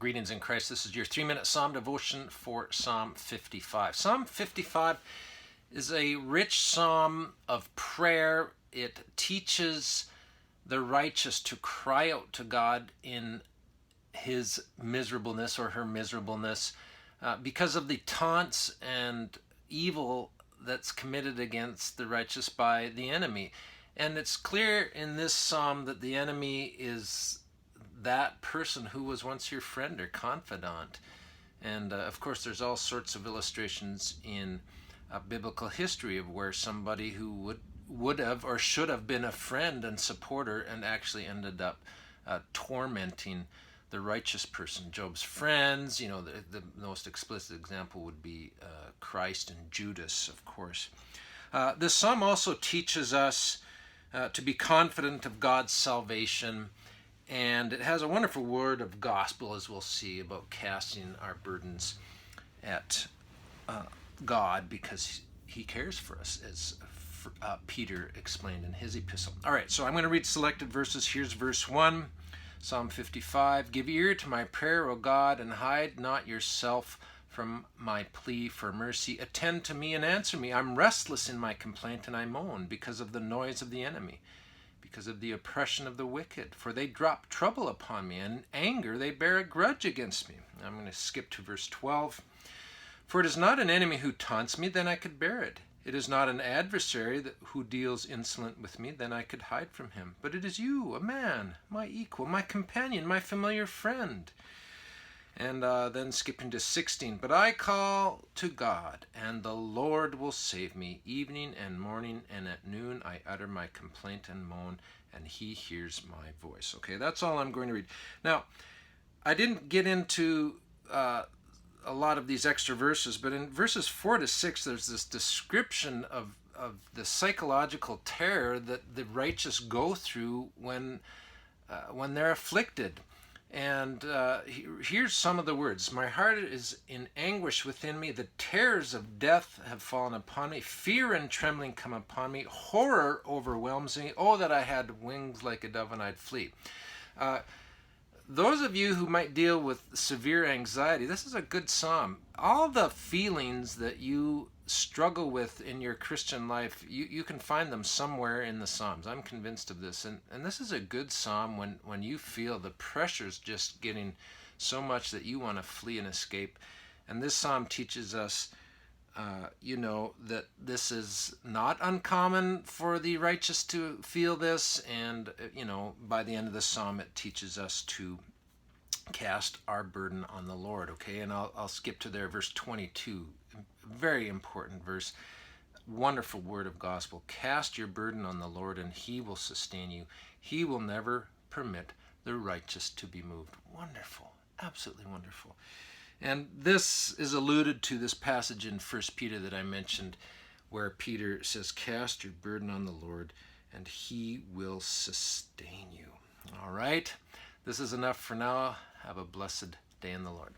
Greetings in Christ. This is your 3-minute Psalm devotion for Psalm 55. Psalm 55 is a rich psalm of prayer. It teaches the righteous to cry out to God in his miserableness or her miserableness because of the taunts and evil that's committed against the righteous by the enemy. And it's clear in this psalm that the enemy is that person who was once your friend or confidant. And of course, there's all sorts of illustrations in biblical history of where somebody who would have or should have been a friend and supporter and actually ended up tormenting the righteous person. Job's friends, the most explicit example would be Christ and Judas, of course. This psalm also teaches us to be confident of God's salvation. And it has a wonderful word of gospel, as we'll see, about casting our burdens at God because he cares for us, as Peter explained in his epistle. All right, so I'm going to read selected verses. Here's verse 1, Psalm 55. Give ear to my prayer, O God, and hide not yourself from my plea for mercy. Attend to me and answer me. I'm restless in my complaint, and I moan because of the noise of the enemy, because of the oppression of the wicked. For they drop trouble upon me, and in anger they bear a grudge against me. I'm going to skip to verse 12. For it is not an enemy who taunts me, then I could bear it. It is not an adversary who deals insolent with me, then I could hide from him. But it is you, a man, my equal, my companion, my familiar friend. And then skipping to 16. But I call to God, and the Lord will save me. Evening and morning and at noon I utter my complaint and moan, and he hears my voice. Okay, that's all I'm going to read. Now, I didn't get into a lot of these extra verses, but in verses 4 to 6, there's this description of the psychological terror that the righteous go through when they're afflicted. And here's some of the words. My heart is in anguish within me. The terrors of death have fallen upon me. Fear and trembling come upon me. Horror overwhelms me. Oh, that I had wings like a dove and I'd flee. Those of you who might deal with severe anxiety, this is a good psalm. All the feelings that you struggle with in your Christian life, you can find them somewhere in the Psalms. I'm convinced of this. And this is a good psalm when you feel the pressure's just getting so much that you want to flee and escape. And this psalm teaches us, that this is not uncommon for the righteous to feel this. And, by the end of the psalm, it teaches us to cast our burden on the Lord. Okay, and I'll skip to there, verse 22. Very important verse. Wonderful word of gospel. Cast your burden on the Lord and he will sustain you. He will never permit the righteous to be moved. Wonderful. Absolutely wonderful. And this is alluded to this passage in 1 Peter that I mentioned, where Peter says, cast your burden on the Lord and he will sustain you. All right. This is enough for now. Have a blessed day in the Lord.